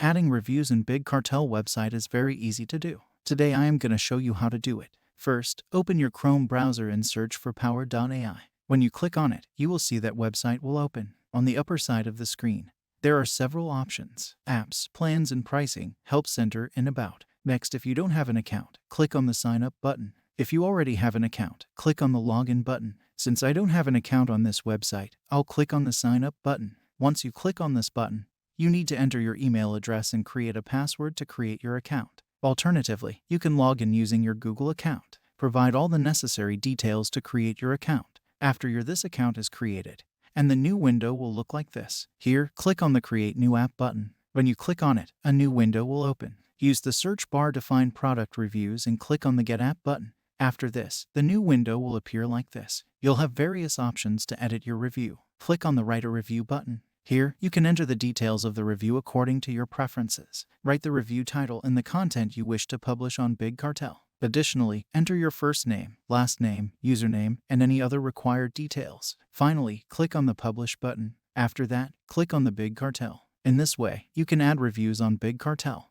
Adding reviews in Big Cartel website is very easy to do. Today I am going to show you how to do it. First, open your Chrome browser and search for power.ai. When you click on it, you will see that website will open. On the upper side of the screen, there are several options: apps, plans and pricing, help center, and about. Next, if you don't have an account, click on the sign up button. If you already have an account, click on the login button. Since I don't have an account on this website, I'll click on the sign up button. Once you click on this button, you need to enter your email address and create a password to create your account. Alternatively, you can log in using your Google account. Provide all the necessary details to create your account. After this account is created, and the new window will look like this. Here, click on the Create New App button. When you click on it, a new window will open. Use the search bar to find product reviews and click on the Get App button. After this, the new window will appear like this. You'll have various options to edit your review. Click on the Write a Review button. Here, you can enter the details of the review according to your preferences. Write the review title and the content you wish to publish on Big Cartel. Additionally, enter your first name, last name, username, and any other required details. Finally, click on the Publish button. After that, click on the Big Cartel. In this way, you can add reviews on Big Cartel.